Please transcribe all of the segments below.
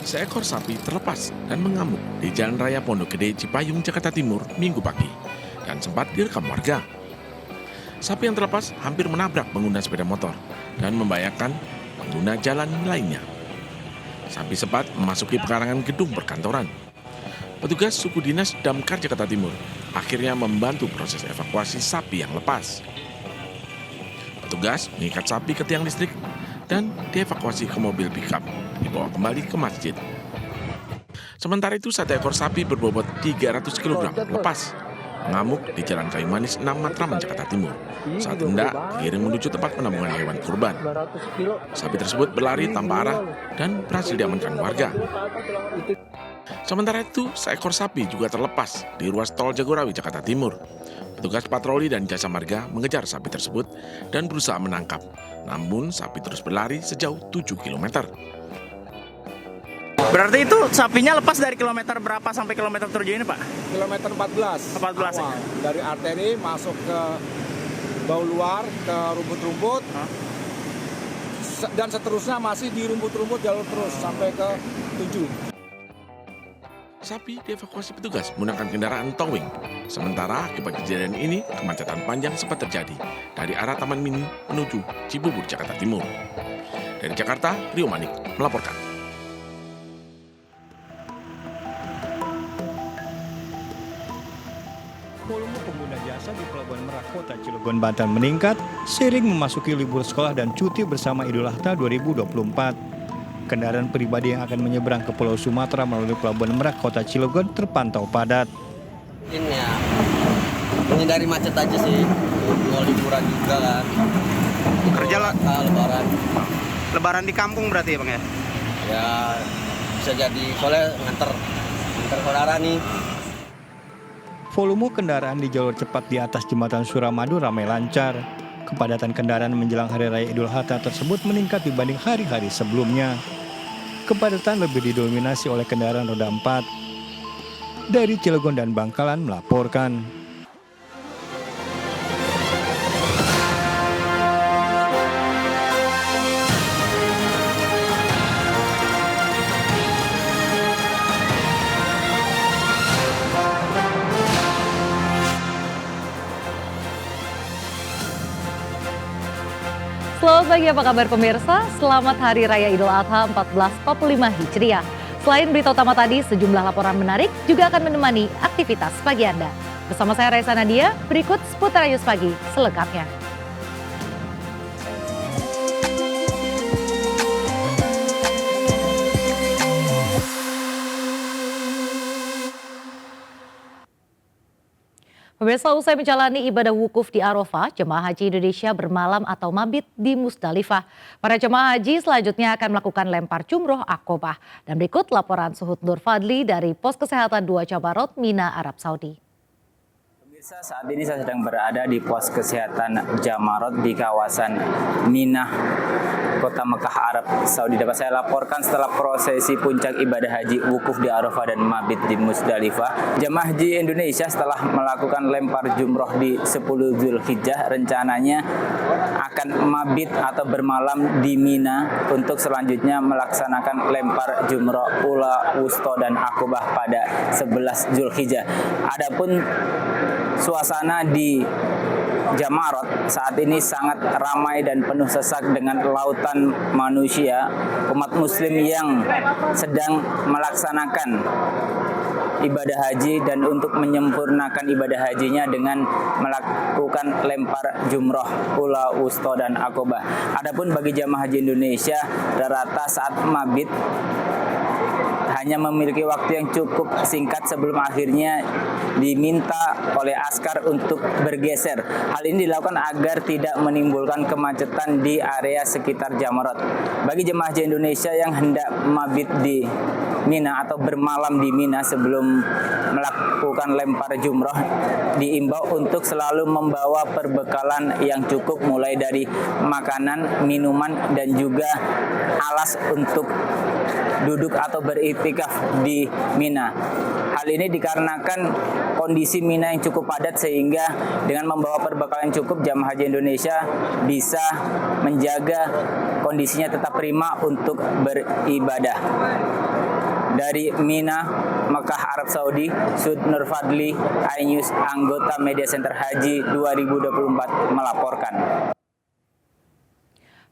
Seekor sapi terlepas dan mengamuk di Jalan Raya Pondok Gede, Cipayung, Jakarta Timur, Minggu pagi, dan sempat direkam warga. Sapi yang terlepas hampir menabrak pengguna sepeda motor dan membahayakan pengguna jalan lainnya. Sapi sempat memasuki pekarangan gedung perkantoran. Petugas suku dinas Damkar Jakarta Timur akhirnya membantu proses evakuasi sapi yang lepas. Petugas mengikat sapi ke tiang listrik dan dievakuasi ke mobil pickup, dibawa kembali ke masjid. Sementara itu, satu ekor sapi berbobot 300 kg lepas mengamuk di Jalan Kayu Manis 6 Matraman, Jakarta Timur saat hendak digiring menuju tempat penampungan hewan kurban. Sapi tersebut berlari tanpa arah dan berhasil diamankan warga. Sementara itu, seekor sapi juga terlepas di ruas tol Jagorawi, Jakarta Timur. Petugas patroli dan jasa marga mengejar sapi tersebut dan berusaha menangkap. Namun, sapi terus berlari sejauh 7 km. Berarti itu sapinya lepas dari kilometer berapa sampai kilometer 7 ini, Pak? Kilometer 14. 14 awal. Dari arteri masuk ke bau luar, ke rumput-rumput. Dan seterusnya masih di rumput-rumput jalur terus sampai ke 7. Sapi dievakuasi petugas menggunakan kendaraan towing. Sementara akibat kejadian ini, kemacetan panjang sempat terjadi dari arah Taman Mini menuju Cibubur, Jakarta Timur. Dari Jakarta, Rio Manik melaporkan. Volume pengguna jasa di Pelabuhan Merak Kota Cilegon, Banten meningkat seiring memasuki libur sekolah dan cuti bersama Idul Adha 2024. Kendaraan pribadi yang akan menyeberang ke Pulau Sumatera melalui Pelabuhan Merak Kota Cilegon terpantau padat. Ini ya, menghindari macet aja sih. Mau liburan juga kan. Kerja lah. Lebaran. Lebaran di kampung berarti ya, Bang ya? Ya bisa jadi, soalnya nganter saudara nih. Volume kendaraan di jalur cepat di atas jembatan Suramadu ramai lancar. Kepadatan kendaraan menjelang Hari Raya Idul Adha tersebut meningkat dibanding hari-hari sebelumnya. Kepadatan lebih didominasi oleh kendaraan roda 4. Dari Cilegon dan Bangkalan melaporkan. Selamat pagi, apa kabar pemirsa? Selamat Hari Raya Idul Adha 1445 Hijriah. Selain berita utama tadi, sejumlah laporan menarik juga akan menemani aktivitas pagi Anda. Bersama saya Raisa Nadia, berikut seputar Ayus Pagi selengkapnya. Pemirsa, usai menjalani ibadah wukuf di Arafah, jemaah haji Indonesia bermalam atau mabit di Musdalifah. Para jemaah haji selanjutnya akan melakukan lempar jumroh akobah. Dan berikut laporan Suhud Nur Fadli dari Pos Kesehatan 2 Jabarot, Mina, Arab Saudi. Saat ini saya sedang berada di pos kesehatan Jamarot di kawasan Mina, Kota Mekah, Arab Saudi. Dapat saya laporkan setelah prosesi puncak ibadah haji wukuf di Arafah dan mabit di Musdalifah, jemaah haji Indonesia setelah melakukan lempar jumroh di 10 Zulhijjah rencananya akan mabit atau bermalam di Mina untuk selanjutnya melaksanakan lempar jumroh ula, wusto, dan akobah pada 11 Zulhijjah. Adapun suasana di Jamarot saat ini sangat ramai dan penuh sesak dengan lautan manusia, umat muslim yang sedang melaksanakan ibadah haji dan untuk menyempurnakan ibadah hajinya dengan melakukan lempar jumroh, ula, wusto, dan akobah. Adapun bagi jamaah haji Indonesia, rata-rata saat mabit hanya memiliki waktu yang cukup singkat sebelum akhirnya diminta oleh askar untuk bergeser. Hal ini dilakukan agar tidak menimbulkan kemacetan di area sekitar Jamarot. Bagi jemaah haji Indonesia yang hendak mabit di Mina atau bermalam di Mina sebelum melakukan lempar jumroh, diimbau untuk selalu membawa perbekalan yang cukup mulai dari makanan, minuman, dan juga alas untuk duduk atau iktikaf di Mina. Hal ini dikarenakan kondisi Mina yang cukup padat sehingga dengan membawa perbekalan cukup jamaah haji Indonesia bisa menjaga kondisinya tetap prima untuk beribadah. Dari Mina, Mekah, Arab Saudi, Sud Nur Fadli, iNews, anggota Media Center Haji 2024 melaporkan.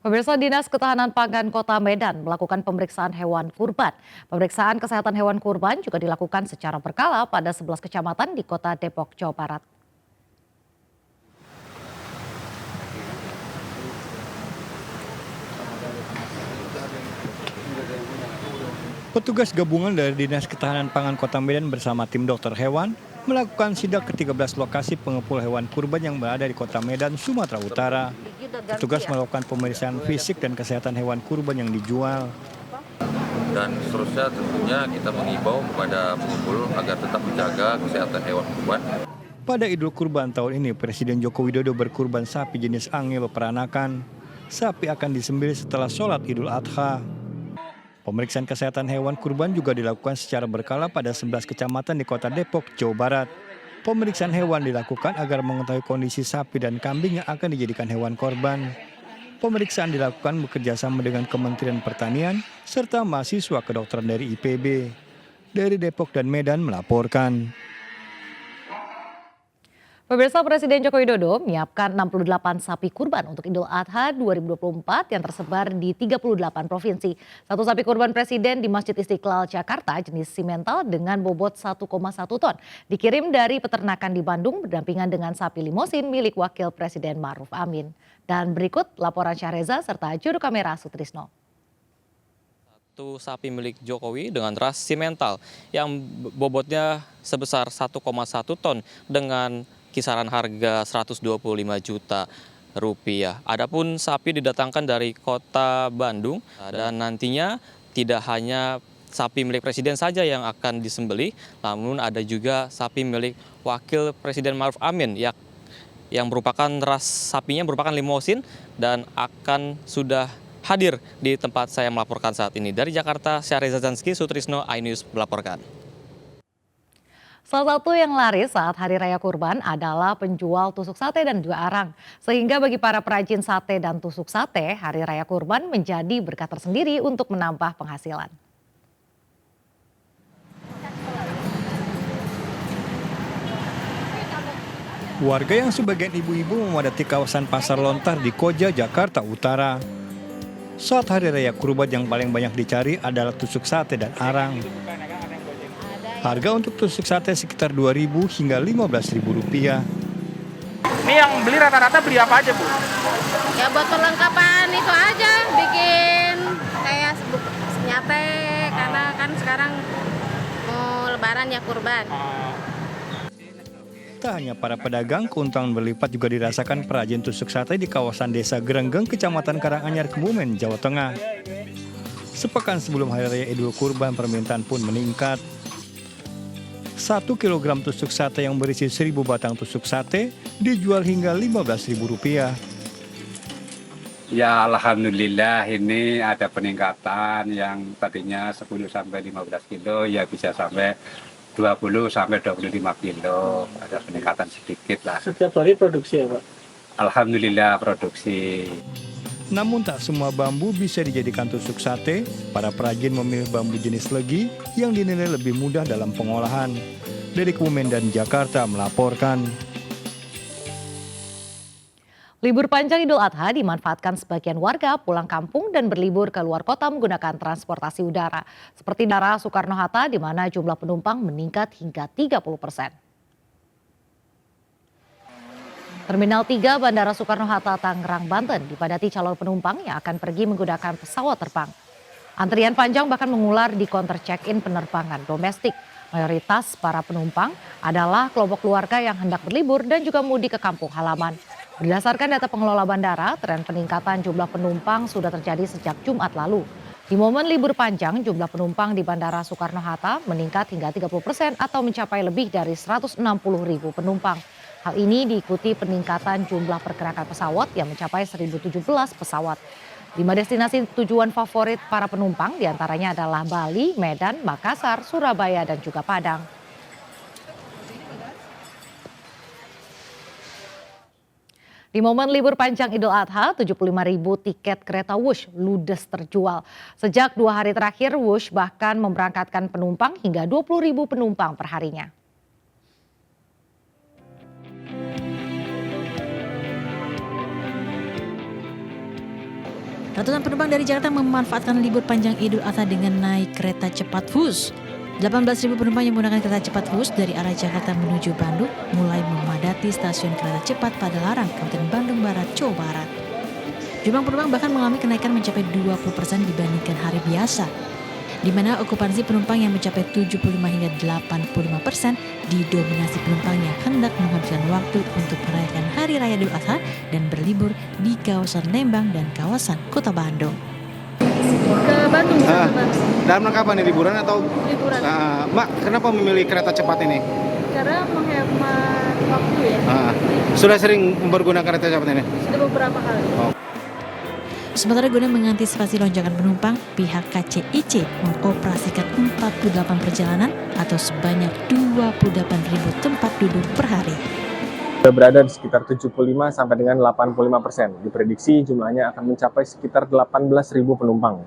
Pemirsa, Dinas Ketahanan Pangan Kota Medan melakukan pemeriksaan hewan kurban. Pemeriksaan kesehatan hewan kurban juga dilakukan secara berkala pada 11 kecamatan di Kota Depok, Jawa Barat. Petugas gabungan dari Dinas Ketahanan Pangan Kota Medan bersama tim dokter hewan melakukan sidak ke 13 lokasi pengepul hewan kurban yang berada di Kota Medan, Sumatera Utara. Petugas melakukan pemeriksaan fisik dan kesehatan hewan kurban yang dijual. Dan seterusnya tentunya kita mengimbau kepada pengepul agar tetap menjaga kesehatan hewan kurban. Pada Idul Kurban tahun ini, Presiden Joko Widodo berkurban sapi jenis Angil peranakan. Sapi akan disembelih setelah sholat Idul Adha. Pemeriksaan kesehatan hewan kurban juga dilakukan secara berkala pada 11 kecamatan di Kota Depok, Jawa Barat. Pemeriksaan hewan dilakukan agar mengetahui kondisi sapi dan kambing yang akan dijadikan hewan korban. Pemeriksaan dilakukan bekerjasama dengan Kementerian Pertanian serta mahasiswa kedokteran dari IPB. Dari Depok dan Medan melaporkan. Pemirsa, Presiden Joko Widodo menyiapkan 68 sapi kurban untuk Idul Adha 2024 yang tersebar di 38 provinsi. Satu sapi kurban Presiden di Masjid Istiqlal Jakarta jenis simental dengan bobot 1,1 ton. Dikirim dari peternakan di Bandung berdampingan dengan sapi limosin milik Wakil Presiden Ma'ruf Amin. Dan berikut laporan Syahreza serta juru kamera Sutrisno. Satu sapi milik Jokowi dengan ras simental yang bobotnya sebesar 1,1 ton dengan kisaran harga 125 juta rupiah. Adapun sapi didatangkan dari kota Bandung dan nantinya tidak hanya sapi milik Presiden saja yang akan disembelih, namun ada juga sapi milik Wakil Presiden Ma'ruf Amin yang merupakan ras sapinya merupakan limosin dan akan sudah hadir di tempat saya melaporkan saat ini. Dari Jakarta, Syahreza Zanski, Sutrisno, iNews melaporkan. Salah satu yang laris saat Hari Raya Kurban adalah penjual tusuk sate dan juga arang. Sehingga bagi para perajin sate dan tusuk sate, Hari Raya Kurban menjadi berkah tersendiri untuk menambah penghasilan. Warga yang sebagian ibu-ibu memadati kawasan Pasar Lontar di Koja, Jakarta Utara. Saat Hari Raya Kurban yang paling banyak dicari adalah tusuk sate dan arang. Harga untuk tusuk sate sekitar Rp2.000 hingga Rp15.000. Ini yang beli rata-rata beli apa aja, Bu? Ya buat perlengkapan itu aja, bikin kayak nyate karena kan sekarang mau lebaran ya kurban. Tak hanya para pedagang, keuntungan berlipat juga dirasakan perajin tusuk sate di kawasan Desa Gerenggeng, Kecamatan Karanganyar, Kebumen, Jawa Tengah. Sepekan sebelum Hari Raya Idul Kurban, permintaan pun meningkat. 1 kilogram tusuk sate yang berisi 1.000 batang tusuk sate dijual hingga Rp15.000. Ya alhamdulillah ini ada peningkatan yang tadinya 10 sampai 15 kilo ya bisa sampai 20 sampai 25 kilo. Ada peningkatan sedikit lah. Setiap hari produksi ya, Pak? Alhamdulillah produksi. Namun tak semua bambu bisa dijadikan tusuk sate. Para perajin memilih bambu jenis legi yang dinilai lebih mudah dalam pengolahan. Dari Kebumen dan Jakarta melaporkan. Libur panjang Idul Adha dimanfaatkan sebagian warga pulang kampung dan berlibur ke luar kota menggunakan transportasi udara. Seperti Bandara Soekarno-Hatta di mana jumlah penumpang meningkat hingga 30%. Terminal 3 Bandara Soekarno-Hatta Tangerang, Banten dipadati calon penumpang yang akan pergi menggunakan pesawat terbang. Antrian panjang bahkan mengular di counter check-in penerbangan domestik. Mayoritas para penumpang adalah kelompok keluarga yang hendak berlibur dan juga mudik ke kampung halaman. Berdasarkan data pengelola bandara, tren peningkatan jumlah penumpang sudah terjadi sejak Jumat lalu. Di momen libur panjang, jumlah penumpang di Bandara Soekarno-Hatta meningkat hingga 30% atau mencapai lebih dari 160.000 penumpang. Hal ini diikuti peningkatan jumlah pergerakan pesawat yang mencapai 1.017 pesawat. 5 destinasi tujuan favorit para penumpang diantaranya adalah Bali, Medan, Makassar, Surabaya, dan juga Padang. Di momen libur panjang Idul Adha, 75.000 tiket kereta Wush ludes terjual. Sejak 2 hari terakhir, Wush bahkan memberangkatkan penumpang hingga 20.000 penumpang per harinya. Ratusan penumpang dari Jakarta memanfaatkan libur panjang Idul Adha dengan naik kereta cepat Wush. 18.000 penumpang yang menggunakan kereta cepat Wush dari arah Jakarta menuju Bandung mulai memadati stasiun kereta cepat Padalarang, Kabupaten Bandung Barat, Jawa Barat. Jumlah penumpang bahkan mengalami kenaikan mencapai 20% dibandingkan hari biasa, di mana okupansi penumpang yang mencapai 75 hingga 85% didominasi penumpang yang hendak menghabiskan waktu untuk merayakan Hari Raya Idul Adha dan berlibur di kawasan Lembang dan kawasan Kota Bandung. Ke Bandung. Dalam rangka apa nih, liburan atau? Liburan. Mbak, kenapa memilih kereta cepat ini? Karena menghemat waktu ya. Sudah sering mempergunakan kereta cepat ini? Sudah beberapa kali. Sementara guna mengantisipasi lonjakan penumpang, pihak KCIC mengoperasikan 48 perjalanan atau sebanyak 28.000 tempat duduk per hari. Berada di sekitar 75 sampai dengan 85%. Diprediksi jumlahnya akan mencapai sekitar 18.000 penumpang.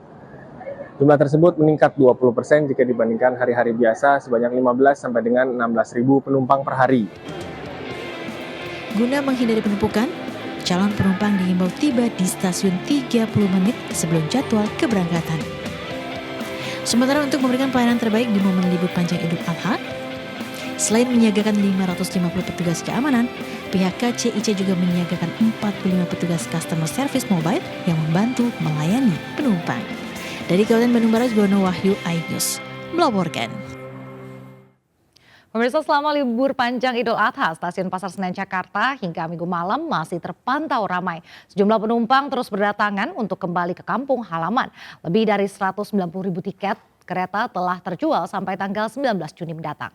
Jumlah tersebut meningkat 20% jika dibandingkan hari-hari biasa sebanyak 15 sampai dengan 16.000 penumpang per hari. Guna menghindari penumpukan, calon penumpang diimbau tiba di stasiun 30 menit sebelum jadwal keberangkatan. Sementara untuk memberikan pelayanan terbaik di momen libur panjang Idul Adha, selain menyiagakan 550 petugas keamanan, pihak KCIC juga menyiagakan 45 petugas customer service mobile yang membantu melayani penumpang. Dari Kabupaten Bandung Barat, Gono Wahyu, iNews melaporkan. Pemirsa, selama libur panjang Idul Adha, stasiun Pasar Senen Jakarta hingga Minggu malam masih terpantau ramai. Sejumlah penumpang terus berdatangan untuk kembali ke kampung halaman. Lebih dari 190.000 tiket kereta telah terjual sampai tanggal 19 Juni mendatang.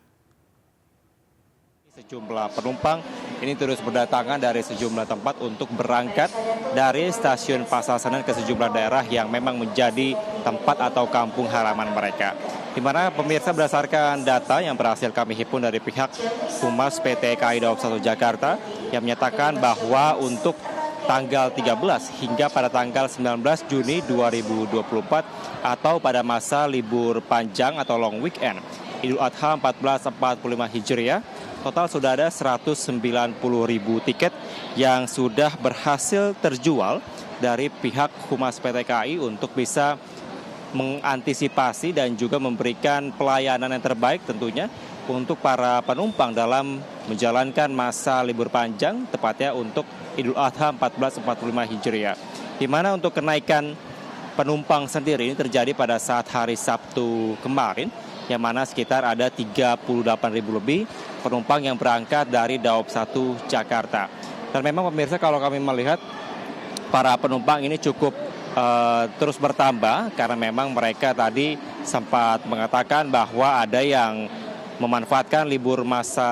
Sejumlah penumpang ini terus berdatangan dari sejumlah tempat untuk berangkat dari stasiun Pasar Senen ke sejumlah daerah yang memang menjadi tempat atau kampung halaman mereka. Di mana pemirsa, berdasarkan data yang berhasil kami himpun dari pihak Humas PT KAI Daob 1 Jakarta yang menyatakan bahwa untuk tanggal 13 hingga pada tanggal 19 Juni 2024 atau pada masa libur panjang atau long weekend Idul Adha 1445 Hijriah, total sudah ada 190.000 tiket yang sudah berhasil terjual dari pihak Humas PT KAI untuk bisa mengantisipasi dan juga memberikan pelayanan yang terbaik tentunya untuk para penumpang dalam menjalankan masa libur panjang, tepatnya untuk Idul Adha 1445 Hijriah. Di mana untuk kenaikan penumpang sendiri ini terjadi pada saat hari Sabtu kemarin, yang mana sekitar ada 38.000 lebih penumpang yang berangkat dari Daob 1 Jakarta. Dan memang pemirsa, kalau kami melihat para penumpang ini cukup terus bertambah karena memang mereka tadi sempat mengatakan bahwa ada yang memanfaatkan libur masa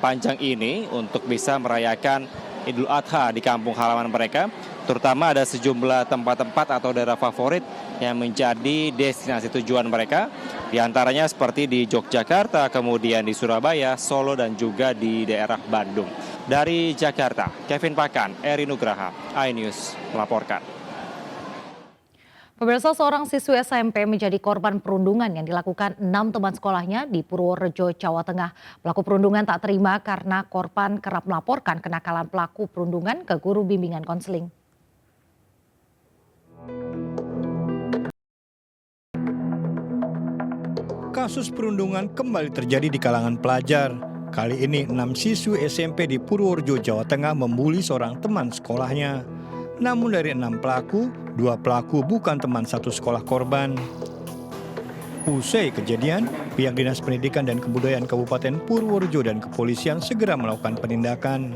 panjang ini untuk bisa merayakan Idul Adha di kampung halaman mereka, terutama ada sejumlah tempat-tempat atau daerah favorit yang menjadi destinasi tujuan mereka, di antaranya seperti di Yogyakarta, kemudian di Surabaya, Solo, dan juga di daerah Bandung. Dari Jakarta, Kevin Pakan, Eri Nugraha, iNews melaporkan. Pemirsa, seorang siswi SMP menjadi korban perundungan yang dilakukan 6 teman sekolahnya di Purworejo, Jawa Tengah. Pelaku perundungan tak terima karena korban kerap melaporkan kenakalan pelaku perundungan ke guru bimbingan konseling. Kasus perundungan kembali terjadi di kalangan pelajar. Kali ini 6 siswi SMP di Purworejo, Jawa Tengah membuli seorang teman sekolahnya. Namun dari 6 pelaku, 2 pelaku bukan teman satu sekolah korban. Usai kejadian, pihak Dinas Pendidikan dan Kebudayaan Kabupaten Purworejo dan kepolisian segera melakukan penindakan.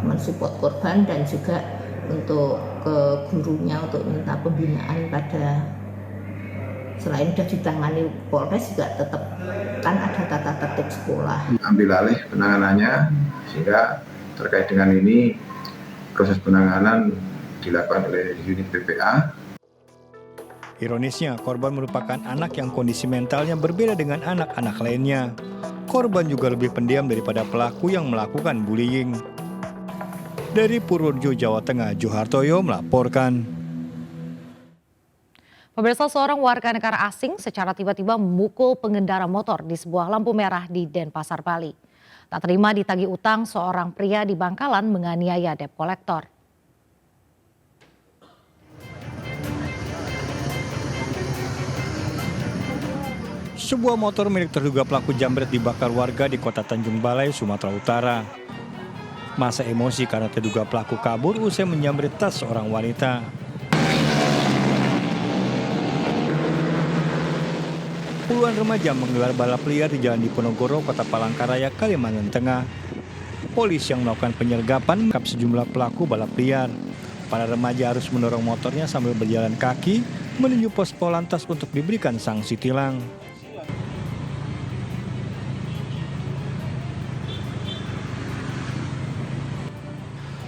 Mensupport korban dan juga untuk ke gurunya untuk minta pembinaan pada, selain sudah ditangani Polres juga tetap kan ada tata tertib sekolah. Ambil alih penanganannya sehingga terkait dengan ini proses penanganan dilakukan oleh unit PPA. Ironisnya, korban merupakan anak yang kondisi mentalnya berbeda dengan anak-anak lainnya. Korban juga lebih pendiam daripada pelaku yang melakukan bullying. Dari Purworejo, Jawa Tengah, Johartoyo melaporkan. Pemirsa, seorang warga negara asing secara tiba-tiba memukul pengendara motor di sebuah lampu merah di Denpasar, Bali. Tak terima ditagih utang, seorang pria di Bangkalan menganiaya debt kolektor. Sebuah motor milik terduga pelaku jambret dibakar warga di Kota Tanjung Balai, Sumatera Utara. Masa emosi karena terduga pelaku kabur usai menjamret tas seorang wanita. Puluhan remaja menggelar balap liar di Jalan Diponegoro, Kota Palangkaraya, Kalimantan Tengah. Polisi yang melakukan penyergapan menangkap sejumlah pelaku balap liar. Para remaja harus mendorong motornya sambil berjalan kaki menuju pos Polantas untuk diberikan sanksi tilang.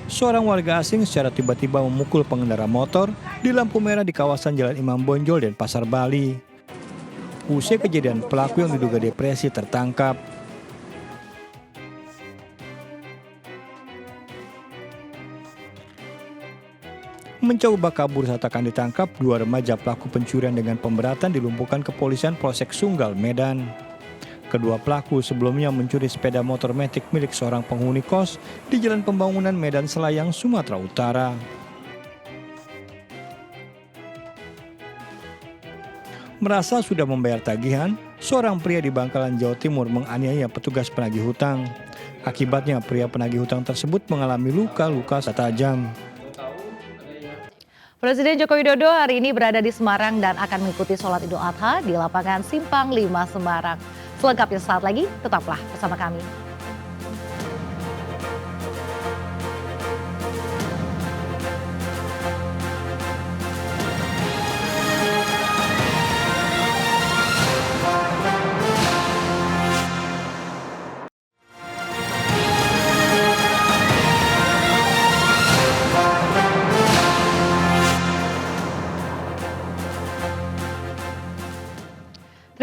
Seorang warga asing secara tiba-tiba memukul pengendara motor di lampu merah di kawasan Jalan Imam Bonjol, Denpasar, Bali. Usai kejadian, pelaku yang diduga depresi tertangkap. Mencoba kabur saat akan ditangkap, dua remaja pelaku pencurian dengan pemberatan dilumpuhkan kepolisian Polsek Sunggal, Medan. Kedua pelaku sebelumnya mencuri sepeda motor Matic milik seorang penghuni kos di Jalan Pembangunan Medan Selayang, Sumatera Utara. Merasa sudah membayar tagihan, seorang pria di Bangkalan, Jawa Timur menganiaya petugas penagih hutang. Akibatnya pria penagih hutang tersebut mengalami luka-luka tajam. Presiden Joko Widodo hari ini berada di Semarang dan akan mengikuti sholat Idul Adha di lapangan Simpang 5 Semarang. Selengkapnya saat lagi, tetaplah bersama kami.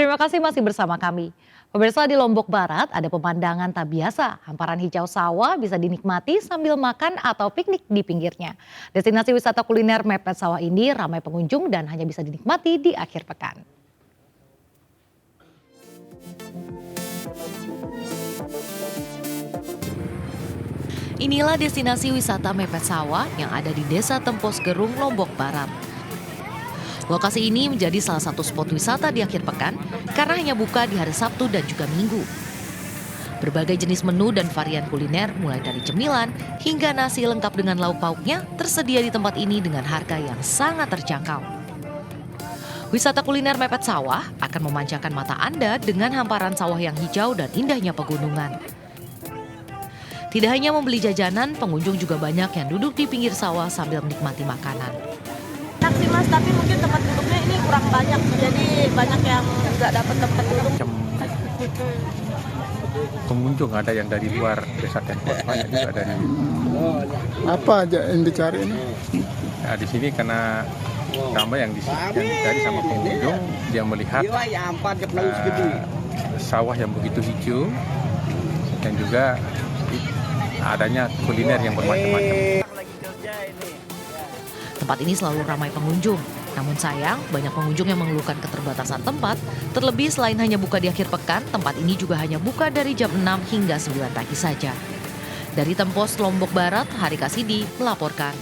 Terima kasih masih bersama kami. Pemirsa, di Lombok Barat ada pemandangan tak biasa. Hamparan hijau sawah bisa dinikmati sambil makan atau piknik di pinggirnya. Destinasi wisata kuliner mepet sawah ini ramai pengunjung dan hanya bisa dinikmati di akhir pekan. Inilah destinasi wisata mepet sawah yang ada di Desa Tempos Gerung, Lombok Barat. Lokasi ini menjadi salah satu spot wisata di akhir pekan karena hanya buka di hari Sabtu dan juga Minggu. Berbagai jenis menu dan varian kuliner mulai dari cemilan hingga nasi lengkap dengan lauk pauknya tersedia di tempat ini dengan harga yang sangat terjangkau. Wisata kuliner mepet sawah akan memanjakan mata Anda dengan hamparan sawah yang hijau dan indahnya pegunungan. Tidak hanya membeli jajanan, pengunjung juga banyak yang duduk di pinggir sawah sambil menikmati makanan. Enak sih Mas, tapi mungkin tempat duduknya ini kurang banyak, jadi banyak yang nggak dapat tempat duduk. Pengunjung ada yang dari luar Desa Tempos, banyak juga dari. Apa aja yang dicari ini? Nah, di sini karena tambah yang dicari sama pengunjung, dia melihat sawah yang begitu hijau dan juga adanya kuliner yang bermacam-macam. Tempat ini selalu ramai pengunjung. Namun sayang, banyak pengunjung yang mengeluhkan keterbatasan tempat. Terlebih selain hanya buka di akhir pekan, tempat ini juga hanya buka dari jam 6 hingga 9 pagi saja. Dari Tempos, Lombok Barat, Hari Kasidi melaporkan.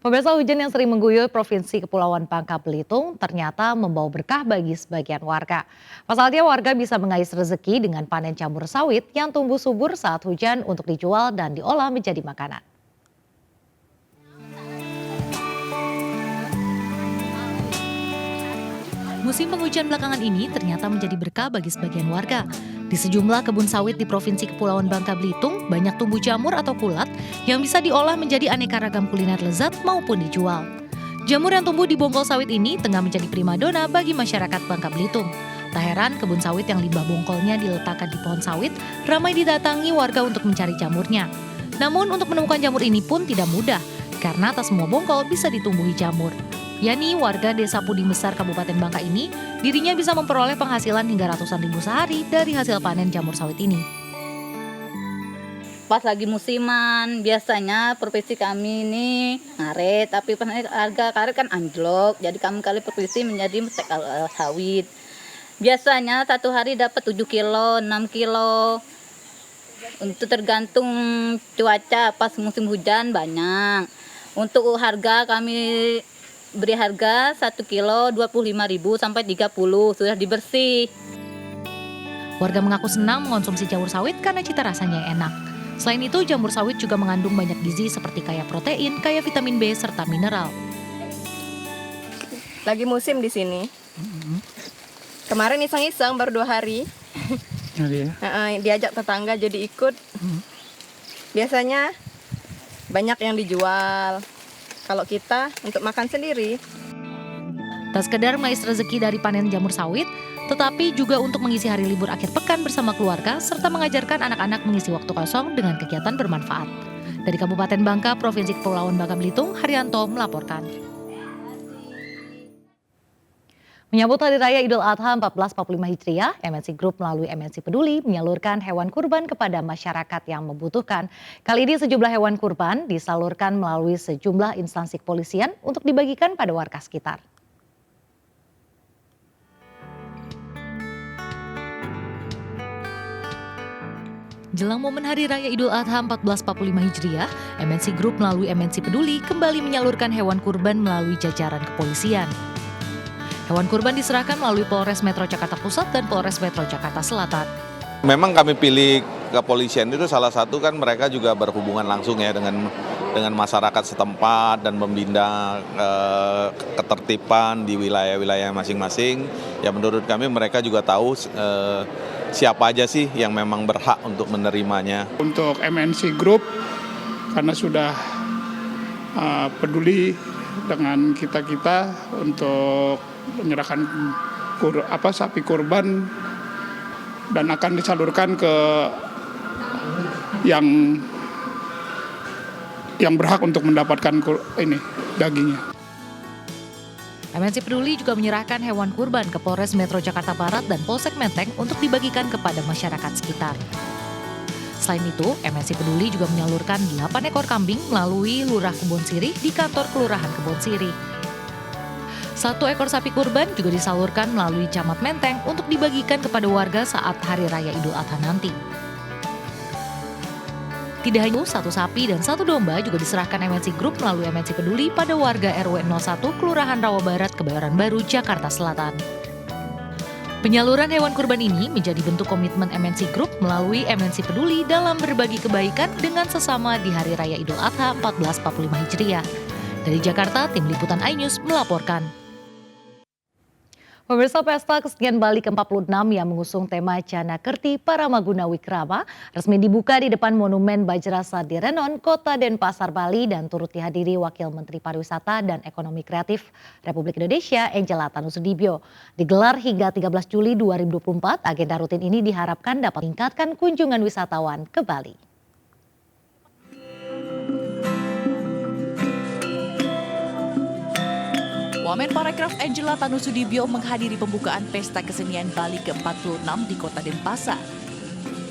Pemirsa, hujan yang sering mengguyur Provinsi Kepulauan Bangka Belitung ternyata membawa berkah bagi sebagian warga. Pasalnya warga bisa mengais rezeki dengan panen jamur sawit yang tumbuh subur saat hujan untuk dijual dan diolah menjadi makanan. Musim penghujan belakangan ini ternyata menjadi berkah bagi sebagian warga. Di sejumlah kebun sawit di Provinsi Kepulauan Bangka Belitung, banyak tumbuh jamur atau kulat yang bisa diolah menjadi aneka ragam kuliner lezat maupun dijual. Jamur yang tumbuh di bongkol sawit ini tengah menjadi primadona bagi masyarakat Bangka Belitung. Tak heran kebun sawit yang limbah bongkolnya diletakkan di pohon sawit ramai didatangi warga untuk mencari jamurnya. Namun untuk menemukan jamur ini pun tidak mudah, karena tak semua bongkol bisa ditumbuhi jamur. Yani warga Desa Puding Besar Kabupaten Bangka ini, dirinya bisa memperoleh penghasilan hingga ratusan ribu sehari dari hasil panen jamur sawit ini. Pas lagi musiman, biasanya profesi kami ini ngaret, tapi pas harga karet kan anjlok, jadi kami kali profesi menjadi metek sawit. Biasanya satu hari dapat 7 kilo, 6 kilo. Untuk tergantung cuaca, pas musim hujan banyak. Untuk harga kami beri harga 1 kilo 25.000 sampai 30, sudah dibersih. Warga mengaku senang mengonsumsi jamur sawit karena cita rasanya yang enak. Selain itu, jamur sawit juga mengandung banyak gizi seperti kaya protein, kaya vitamin B, serta mineral. Lagi musim di sini. Kemarin iseng-iseng baru 2 hari. Diajak tetangga jadi ikut. Biasanya banyak yang dijual. Kalau kita untuk makan sendiri. Tak sekedar mengais rezeki dari panen jamur sawit, tetapi juga untuk mengisi hari libur akhir pekan bersama keluarga, serta mengajarkan anak-anak mengisi waktu kosong dengan kegiatan bermanfaat. Dari Kabupaten Bangka, Provinsi Kepulauan Bangka Belitung, Haryanto melaporkan. Menyambut Hari Raya Idul Adha 1445 Hijriah, MNC Group melalui MNC Peduli menyalurkan hewan kurban kepada masyarakat yang membutuhkan. Kali ini sejumlah hewan kurban disalurkan melalui sejumlah instansi kepolisian untuk dibagikan pada warga sekitar. Jelang momen Hari Raya Idul Adha 1445 Hijriah, MNC Group melalui MNC Peduli kembali menyalurkan hewan kurban melalui jajaran kepolisian. Hewan kurban diserahkan melalui Polres Metro Jakarta Pusat dan Polres Metro Jakarta Selatan. Memang kami pilih kepolisian itu salah satu kan mereka juga berhubungan langsung ya dengan masyarakat setempat dan membina ketertiban di wilayah-wilayah masing-masing. Ya menurut kami mereka juga tahu siapa aja sih yang memang berhak untuk menerimanya. Untuk MNC Group karena sudah peduli dengan kita untuk menyerahkan sapi kurban dan akan disalurkan ke yang berhak untuk mendapatkan dagingnya. MNC Peduli juga menyerahkan hewan kurban ke Polres Metro Jakarta Barat dan Polsek Menteng untuk dibagikan kepada masyarakat sekitar. Selain itu, MNC Peduli juga menyalurkan 8 ekor kambing melalui Lurah Kebon Sirih di kantor Kelurahan Kebon Sirih. 1 ekor sapi kurban juga disalurkan melalui Camat Menteng untuk dibagikan kepada warga saat Hari Raya Idul Adha nanti. Tidak hanya 1 sapi dan 1 domba juga diserahkan MNC Group melalui MNC Peduli pada warga RW 01 Kelurahan Rawa Barat, Kebayoran Baru, Jakarta Selatan. Penyaluran hewan kurban ini menjadi bentuk komitmen MNC Group melalui MNC Peduli dalam berbagi kebaikan dengan sesama di Hari Raya Idul Adha 1445 Hijriah. Dari Jakarta, Tim Liputan iNews melaporkan. Pemirsa, Pesta Kesenian Bali ke-46 yang mengusung tema Jana Kerti Paramaguna Wikrama resmi dibuka di depan Monumen Bajrasa di Renon, Kota Denpasar, Bali, dan turut dihadiri Wakil Menteri Pariwisata dan Ekonomi Kreatif Republik Indonesia Angela Tanusudibyo. Digelar hingga 13 Juli 2024, agenda rutin ini diharapkan dapat meningkatkan kunjungan wisatawan ke Bali. Wamenparekraf Angela Tanusudibyo menghadiri pembukaan Pesta Kesenian Bali ke-46 di Kota Denpasar.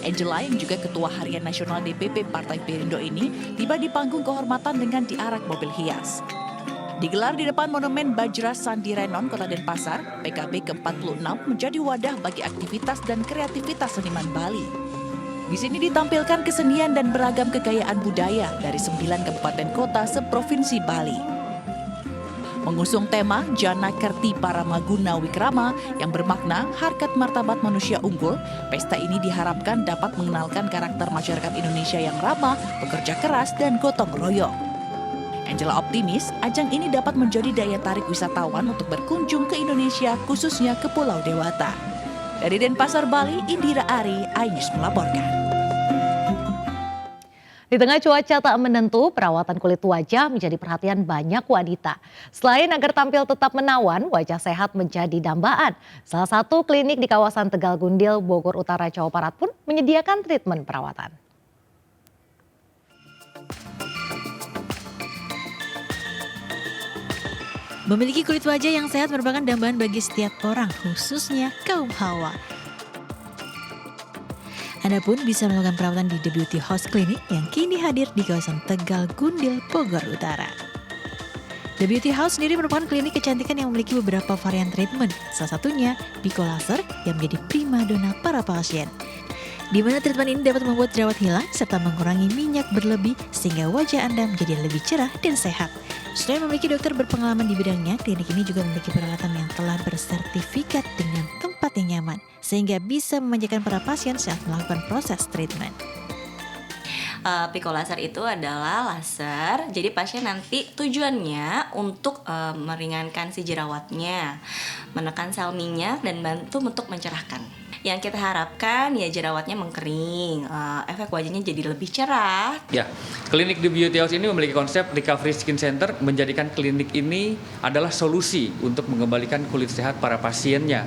Angela yang juga Ketua Harian Nasional DPP Partai Perindo ini tiba di panggung kehormatan dengan diarak mobil hias. Digelar di depan Monumen Bajrasa di Renon, Kota Denpasar, PKB ke-46 menjadi wadah bagi aktivitas dan kreativitas seniman Bali. Di sini ditampilkan kesenian dan beragam kekayaan budaya dari 9 kabupaten kota seprovinsi Bali. Mengusung tema Jana Kerti Paramaguna Wikrama yang bermakna harkat martabat manusia unggul, pesta ini diharapkan dapat mengenalkan karakter masyarakat Indonesia yang ramah, bekerja keras, dan gotong royong. Angela optimis ajang ini dapat menjadi daya tarik wisatawan untuk berkunjung ke Indonesia, khususnya ke Pulau Dewata. Dari Denpasar, Bali, Indira Ari, iNews melaporkan. Di tengah cuaca tak menentu, perawatan kulit wajah menjadi perhatian banyak wanita. Selain agar tampil tetap menawan, wajah sehat menjadi dambaan. Salah satu klinik di kawasan Tegal Gundil, Bogor Utara, Jawa Barat pun menyediakan treatment perawatan. Memiliki kulit wajah yang sehat merupakan dambaan bagi setiap orang, khususnya kaum hawa. Anda pun bisa melakukan perawatan di The Beauty House Clinic yang kini hadir di kawasan Tegal Gundil, Bogor Utara. The Beauty House sendiri merupakan klinik kecantikan yang memiliki beberapa varian treatment, salah satunya Pico Laser yang menjadi primadona para pasien. Di mana treatment ini dapat membuat jerawat hilang serta mengurangi minyak berlebih sehingga wajah Anda menjadi lebih cerah dan sehat. Selain memiliki dokter berpengalaman di bidangnya, klinik ini juga memiliki peralatan yang telah bersertifikat dengan tempat yang nyaman sehingga bisa memanjakan para pasien saat melakukan proses treatment. Pico laser itu adalah laser, jadi pasien nanti tujuannya untuk meringankan si jerawatnya, menekan sel minyak dan bantu untuk mencerahkan. Yang kita harapkan ya jerawatnya mengkering, efek wajahnya jadi lebih cerah. Ya, klinik The Beauty House ini memiliki konsep Recovery Skin Center, menjadikan klinik ini adalah solusi untuk mengembalikan kulit sehat para pasiennya.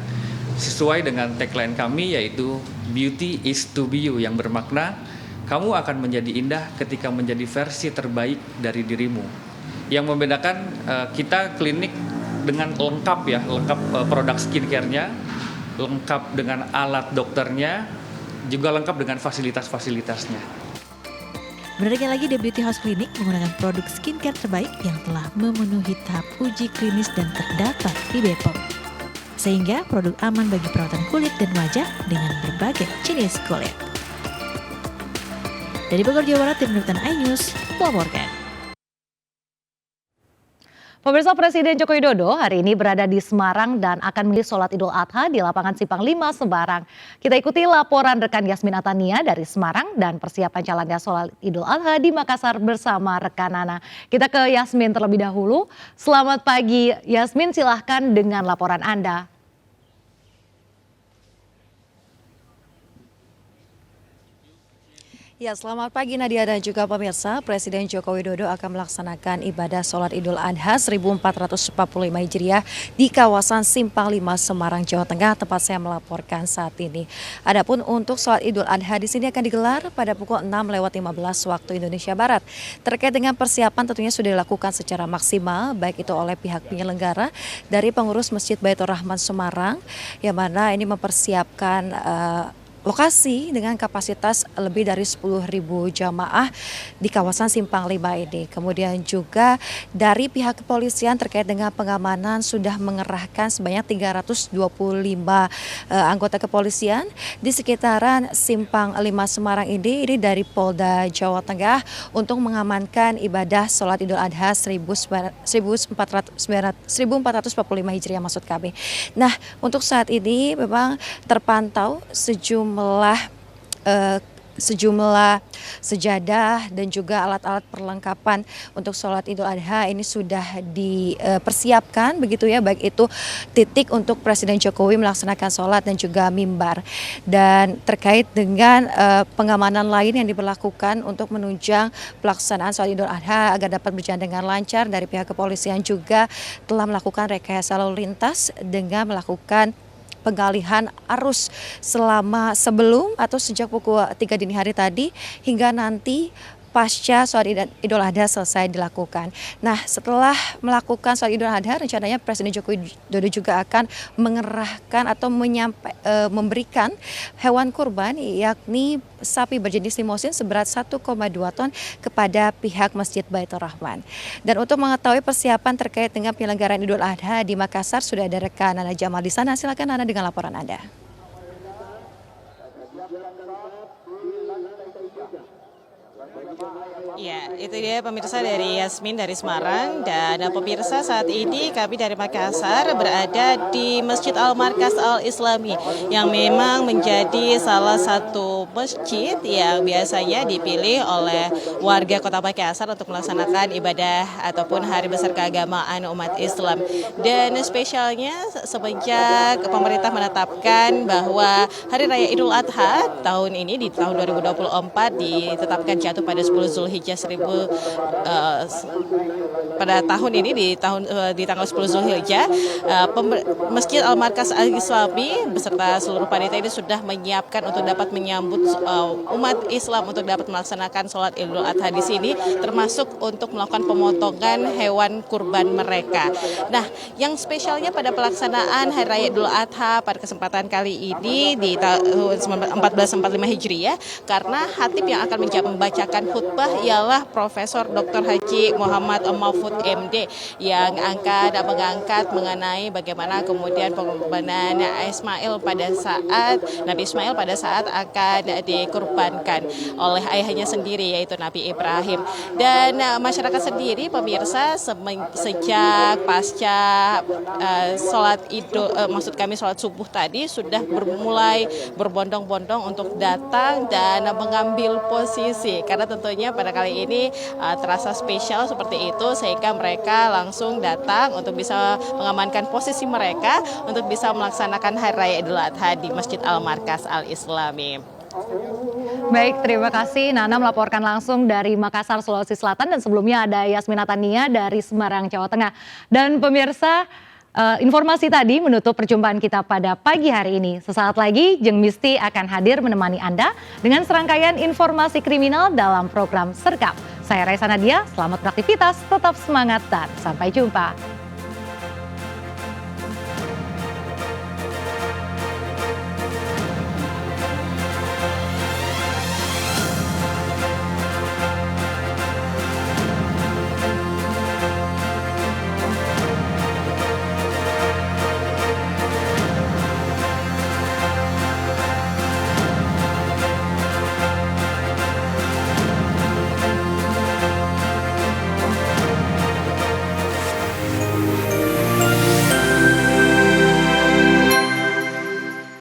Sesuai dengan tagline kami yaitu Beauty is to be you, yang bermakna kamu akan menjadi indah ketika menjadi versi terbaik dari dirimu. Yang membedakan kita klinik dengan lengkap ya, lengkap produk skincare-nya, lengkap dengan alat dokternya, juga lengkap dengan fasilitas-fasilitasnya. Menariknya lagi, The Beauty House Clinic menggunakan produk skincare terbaik yang telah memenuhi tahap uji klinis dan terdaftar di BPOM. Sehingga produk aman bagi perawatan kulit dan wajah dengan berbagai jenis kulit. Dari Bogor, Jawa Barat, tim liputan iNews melaporkan. Pemirsa, Presiden Joko Widodo hari ini berada di Semarang dan akan mengikuti sholat Idul Adha di lapangan Simpang 5 Semarang. Kita ikuti laporan rekan Yasmin Atania dari Semarang dan persiapan jalannya sholat Idul Adha di Makassar bersama rekan Nana. Kita ke Yasmin terlebih dahulu. Selamat pagi Yasmin, silahkan dengan laporan Anda. Ya, selamat pagi Nadia dan juga pemirsa. Presiden Joko Widodo akan melaksanakan ibadah sholat Idul Adha 1445 Hijriah di kawasan Simpang 5 Semarang, Jawa Tengah, tempat saya melaporkan saat ini. Adapun untuk sholat Idul Adha di sini akan digelar pada pukul 6:15 waktu Indonesia Barat. Terkait dengan persiapan tentunya sudah dilakukan secara maksimal, baik itu oleh pihak penyelenggara dari pengurus Masjid Baitur Rahman Semarang, yang mana ini mempersiapkan lokasi dengan kapasitas lebih dari 10.000 jamaah di kawasan Simpang 5 ini. Kemudian juga dari pihak kepolisian terkait dengan pengamanan sudah mengerahkan sebanyak 325 anggota kepolisian di sekitaran Simpang 5 Semarang ini dari Polda Jawa Tengah untuk mengamankan ibadah sholat Idul Adha 1445 Hijriah maksud kami. Nah, untuk saat ini memang terpantau sejumlah sejadah dan juga alat-alat perlengkapan untuk sholat Idul Adha ini sudah dipersiapkan begitu ya, baik itu titik untuk Presiden Jokowi melaksanakan sholat dan juga mimbar. Dan terkait dengan pengamanan lain yang diberlakukan untuk menunjang pelaksanaan sholat Idul Adha agar dapat berjalan dengan lancar, dari pihak kepolisian juga telah melakukan rekayasa lalu lintas dengan melakukan pengalihan arus sebelum atau sejak pukul 3 dini hari tadi hingga nanti pasca sholat Idul Adha selesai dilakukan. Nah, setelah melakukan sholat Idul Adha, rencananya Presiden Joko Widodo juga akan mengerahkan atau memberikan hewan kurban, yakni sapi berjenis limosin seberat 1,2 ton kepada pihak Masjid Baitur Rahman. Dan untuk mengetahui persiapan terkait dengan penyelenggaraan Idul Adha di Makassar, sudah ada rekan Nana Jamal di sana. Silakan Nana dengan laporan Anda. Ya, itu dia pemirsa dari Yasmin dari Semarang. Dan pemirsa, saat ini kami dari Makassar berada di Masjid Al-Markas Al-Islami yang memang menjadi salah satu masjid yang biasanya dipilih oleh warga Kota Makassar untuk melaksanakan ibadah ataupun hari besar keagamaan umat Islam. Dan spesialnya semenjak pemerintah menetapkan bahwa Hari Raya Idul Adha tahun ini di tahun 2024 ditetapkan jatuh pada 10 Zulhijjah Zulhijjah pada tahun ini di tanggal 10 Zulhijjah, Masjid Al-Markas Al-Islami beserta seluruh panitia ini sudah menyiapkan untuk dapat menyambut umat Islam untuk dapat melaksanakan sholat Idul Adha di sini, termasuk untuk melakukan pemotongan hewan kurban mereka. Nah, yang spesialnya pada pelaksanaan Hari Raya Idul Adha pada kesempatan kali ini di tahun 1445 Hijriah, karena khatib yang akan membacakan khutbah ialah Profesor Dr. Haji Muhammad Mahfud MD yang akan mengangkat mengenai bagaimana kemudian pengorbanan Nabi Ismail pada saat akan dikurbankan oleh ayahnya sendiri, yaitu Nabi Ibrahim. Dan masyarakat sendiri, pemirsa, sejak pasca sholat subuh tadi sudah mulai berbondong-bondong untuk datang dan mengambil posisi, karena tentunya pada kali ini terasa spesial seperti itu, sehingga mereka langsung datang untuk bisa mengamankan posisi mereka untuk bisa melaksanakan Hari Raya Idul Adha di Masjid Al-Markas Al-Islami. Baik, terima kasih Nana melaporkan langsung dari Makassar, Sulawesi Selatan, dan sebelumnya ada Yasmina Tania dari Semarang, Jawa Tengah. Dan pemirsa, informasi tadi menutup perjumpaan kita pada pagi hari ini. Sesaat lagi Jeng Misti akan hadir menemani Anda dengan serangkaian informasi kriminal dalam program Sergap. Saya Raisa Nadia, selamat beraktivitas, tetap semangat dan sampai jumpa.